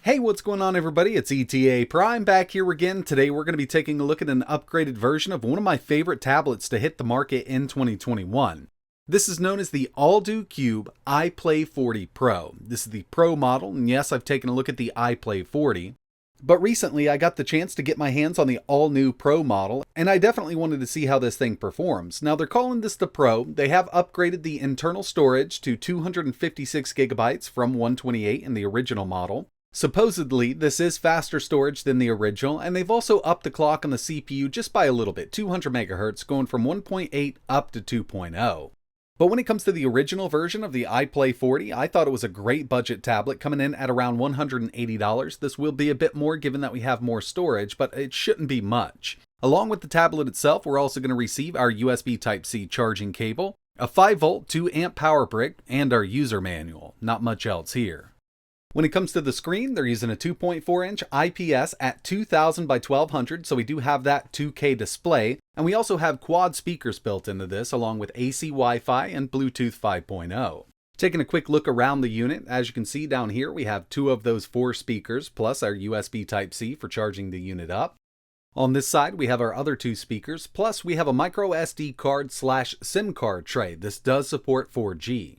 Hey, what's going on everybody? It's etaprime back here again. Today we're going to be taking a look at an upgraded version of one of my favorite tablets to hit the market in 2021. This is known as the Alldocube iPlay 40 Pro. This is the Pro model, and yes, I've taken a look at the iPlay 40. But recently I got the chance to get my hands on the all-new Pro model, and I definitely wanted to see how this thing performs. Now they're calling this the Pro. They have upgraded the internal storage to 256 gigabytes from 128 in the original model. Supposedly, this is faster storage than the original, and they've also upped the clock on the CPU just by a little bit, 200 MHz, going from 1.8 up to 2.0. But when it comes to the original version of the iPlay 40, I thought it was a great budget tablet, coming in at around $180. This will be a bit more given that we have more storage, but it shouldn't be much. Along with the tablet itself, we're also going to receive our USB Type-C charging cable, a 5-volt 2-amp power brick, and our user manual. Not much else here. When it comes to the screen, they're using a 2.4-inch IPS at 2000 by 1200, so we do have that 2K display, and we also have quad speakers built into this, along with AC Wi-Fi and Bluetooth 5.0. Taking a quick look around the unit, as you can see down here, we have 2 of those 4 speakers, plus our USB Type-C for charging the unit up. On this side, we have our other 2 speakers, plus we have a micro SD card / SIM card tray. This does support 4G.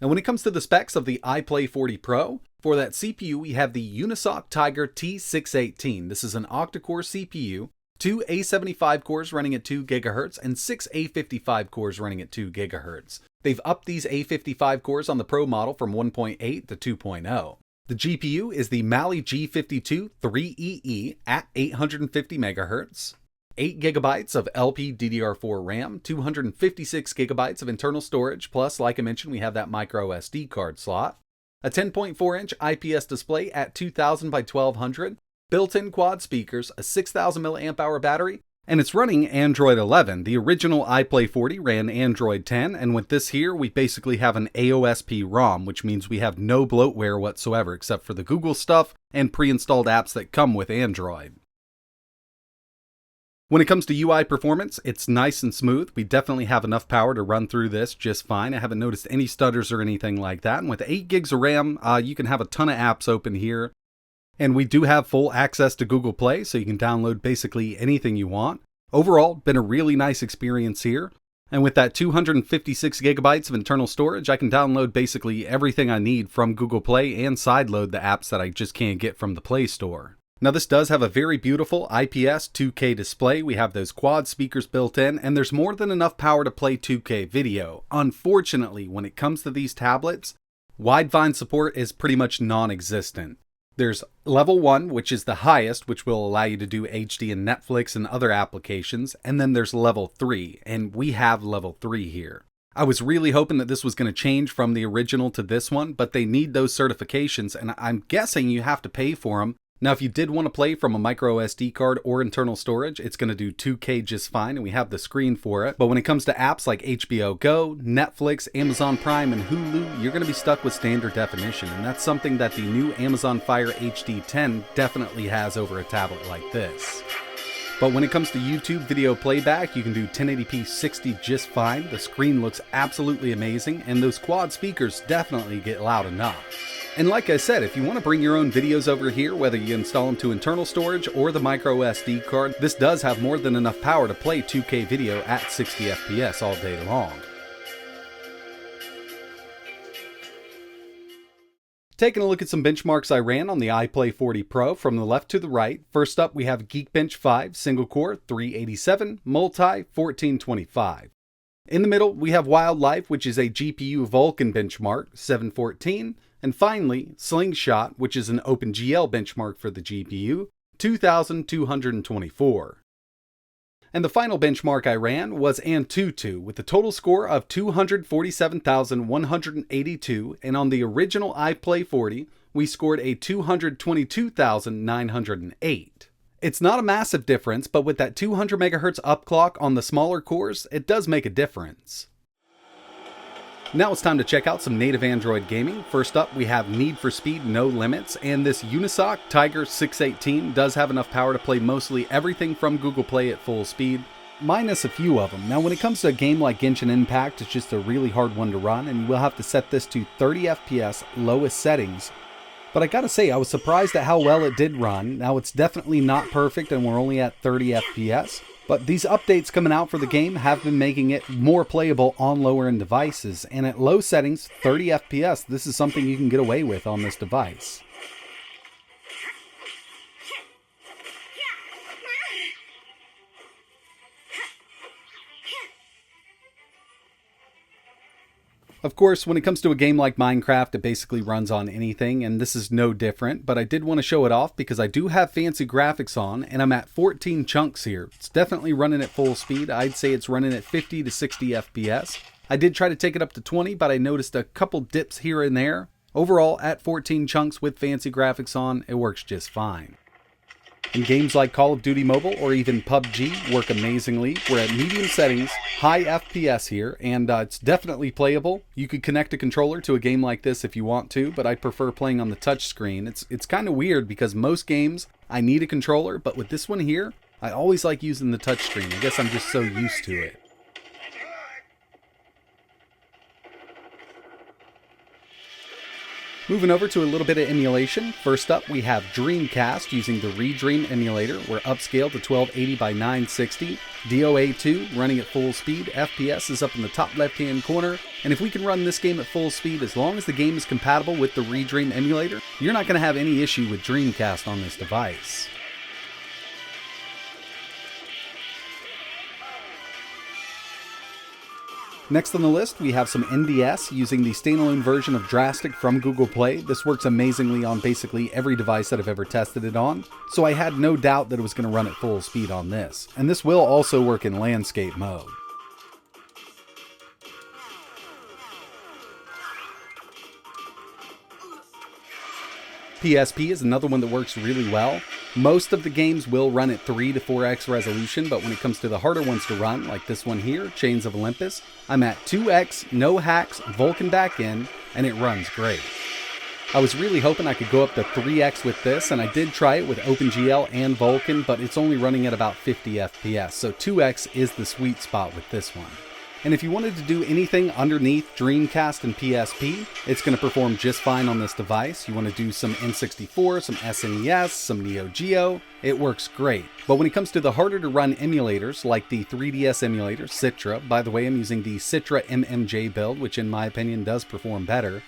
And when it comes to the specs of the iPlay 40 Pro, for that CPU, we have the UNISOC Tiger T618. This is an octa-core CPU, 2 A75 cores running at 2 GHz, and 6 A55 cores running at 2 GHz. They've upped these A55 cores on the Pro model from 1.8 to 2.0. The GPU is the Mali G52 3EE at 850 MHz. 8 GB of LPDDR4 RAM, 256 GB of internal storage, plus, like I mentioned, we have that micro SD card slot. A 10.4-inch IPS display at 2000 by 1200, built-in quad speakers, a 6000 mAh battery, and it's running Android 11. The original iPlay 40 ran Android 10, and with this here, we basically have an AOSP ROM, which means we have no bloatware whatsoever, except for the Google stuff and pre-installed apps that come with Android. When it comes to UI performance, it's nice and smooth. We definitely have enough power to run through this just fine. I haven't noticed any stutters or anything like that. And with 8 gigs of RAM, you can have a ton of apps open here. And we do have full access to Google Play, so you can download basically anything you want. Overall, been a really nice experience here. And with that 256 gigabytes of internal storage, I can download basically everything I need from Google Play and sideload the apps that I just can't get from the Play Store. Now this does have a very beautiful IPS 2K display. We have those quad speakers built in, and there's more than enough power to play 2K video. Unfortunately, when it comes to these tablets, Widevine support is pretty much non-existent. There's level 1, which is the highest, which will allow you to do HD and Netflix and other applications, and then there's level 3, and we have level 3 here. I was really hoping that this was going to change from the original to this one, but they need those certifications, and I'm guessing you have to pay for them. Now, if you did want to play from a micro SD card or internal storage, it's going to do 2K just fine, and we have the screen for it. But when it comes to apps like HBO Go, Netflix, Amazon Prime, and Hulu, you're going to be stuck with standard definition, and that's something that the new Amazon Fire HD 10 definitely has over a tablet like this. But when it comes to YouTube video playback, you can do 1080p 60 just fine. The screen looks absolutely amazing, and those quad speakers definitely get loud enough. And like I said, if you want to bring your own videos over here, whether you install them to internal storage or the micro SD card, this does have more than enough power to play 2K video at 60 FPS all day long. Taking a look at some benchmarks I ran on the iPlay 40 Pro from the left to the right. First up, we have Geekbench 5 single core 387, multi 1425. In the middle, we have Wildlife, which is a GPU Vulkan benchmark 714. And finally, Slingshot, which is an OpenGL benchmark for the GPU, 2224. And the final benchmark I ran was Antutu, with a total score of 247,182, and on the original iPlay 40, we scored a 222,908. It's not a massive difference, but with that 200 MHz upclock on the smaller cores, it does make a difference. Now it's time to check out some native Android gaming. First up, we have Need for Speed No Limits, and this UNISOC Tiger T618 does have enough power to play mostly everything from Google Play at full speed, minus a few of them. Now when it comes to a game like Gensin Impact, it's just a really hard one to run, and you will have to set this to 30 FPS lowest settings But I gotta say, I was surprised at how well it did run. Now, it's definitely not perfect and we're only at 30 FPS, but these updates coming out for the game have been making it more playable on lower end devices, and at low settings, 30 FPS, this is something you can get away with on this device. Of course, when it comes to a game like Minecraft, it basically runs on anything, and this is no different, but I did want to show it off because I do have fancy graphics on, and I'm at 14 chunks here. It's definitely running at full speed. I'd say it's running at 50 to 60 FPS. I did try to take it up to 20, but I noticed a couple dips here and there. Overall, at 14 chunks with fancy graphics on, it works just fine. And games like Call of Duty Mobile or even PUBG work amazingly. We're at medium settings, high FPS here, and it's definitely playable. You could connect a controller to a game like this if you want to, but I prefer playing on the touch screen. It's kind of weird because most games I need a controller, but with this one here, I always like using the touch screen. I guess I'm just so used to it. Moving over to a little bit of emulation. First up, we have Dreamcast using the Redream emulator. We're upscaled to 1280 by 960. DOA 2 running at full speed. FPS is up in the top left-hand corner. And if we can run this game at full speed, as long as the game is compatible with the Redream emulator, you're not going to have any issue with Dreamcast on this device. Next on the list, we have some NDS using the standalone version of Drastic from Google Play. This works amazingly on basically every device that I've ever tested it on, so I had no doubt that it was going to run at full speed on this. And this will also work in landscape mode. PSP is another one that works really well. Most of the games will run at 3 to 4x resolution, but when it comes to the harder ones to run, like this one here, Chains of Olympus, I'm at 2x, no hacks, Vulkan back in, and it runs great. I was really hoping I could go up to 3x with this, and I did try it with OpenGL and Vulkan, but it's only running at about 50 FPS, so 2x is the sweet spot with this one. And if you wanted to do anything underneath Dreamcast and PSP, it's going to perform just fine on this device. You want to do some N64, some SNES, some Neo Geo, it works great. But when it comes to the harder to run emulators, like the 3DS emulator, Citra, by the way, I'm using the Citra MMJ build, which in my opinion does perform better,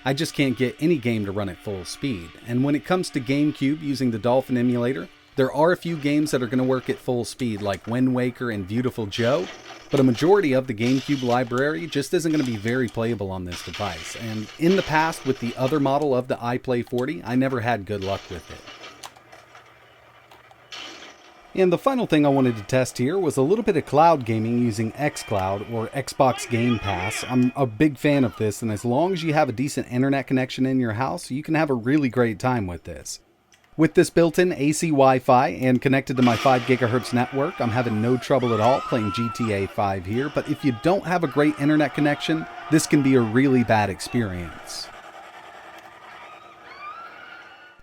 I just can't get any game to run at full speed. And when it comes to GameCube using the Dolphin emulator, there are a few games that are going to work at full speed, like Wind Waker and Beautiful Joe, but a majority of the GameCube library just isn't going to be very playable on this device. And in the past, with the other model of the iPlay 40, I never had good luck with it. And the final thing I wanted to test here was a little bit of cloud gaming using Xcloud or Xbox Game Pass. I'm a big fan of this, and as long as you have a decent internet connection in your house, you can have a really great time with this. With this built-in AC Wi-Fi and connected to my 5 GHz network, I'm having no trouble at all playing GTA 5 here, but if you don't have a great internet connection, this can be a really bad experience.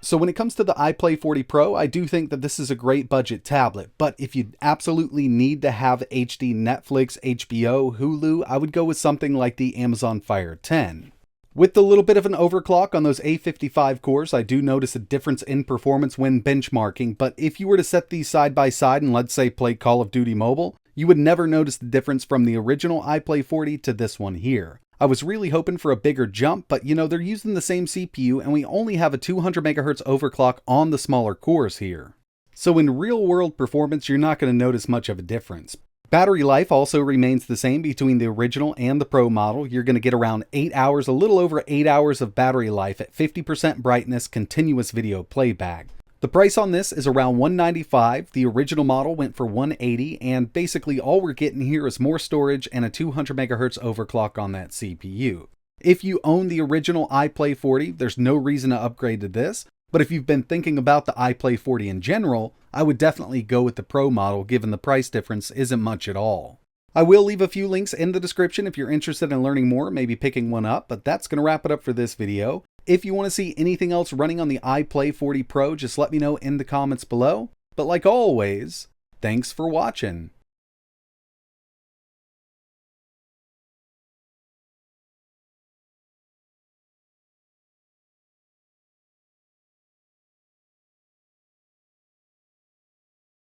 So when it comes to the iPlay 40 Pro, I do think that this is a great budget tablet, but if you absolutely need to have HD Netflix, HBO, Hulu, I would go with something like the Amazon Fire 10. With a little bit of an overclock on those A55 cores, I do notice a difference in performance when benchmarking, but if you were to set these side by side and let's say play Call of Duty Mobile, you would never notice the difference from the original iPlay 40 to this one here. I was really hoping for a bigger jump, but you know, they're using the same CPU and we only have a 200 MHz overclock on the smaller cores here. So in real world performance, you're not going to notice much of a difference. Battery life also remains the same between the original and the Pro model. You're going to get around 8 hours, a little over 8 hours of battery life at 50% brightness, continuous video playback. The price on this is around $195. The original model went for $180, and basically all we're getting here is more storage and a 200 MHz overclock on that CPU. If you own the original iPlay 40, there's no reason to upgrade to this. But if you've been thinking about the iPlay 40 in general, I would definitely go with the Pro model given the price difference isn't much at all. I will leave a few links in the description if you're interested in learning more, maybe picking one up, but that's going to wrap it up for this video. If you want to see anything else running on the iPlay 40 Pro, just let me know in the comments below. But like always, thanks for watching.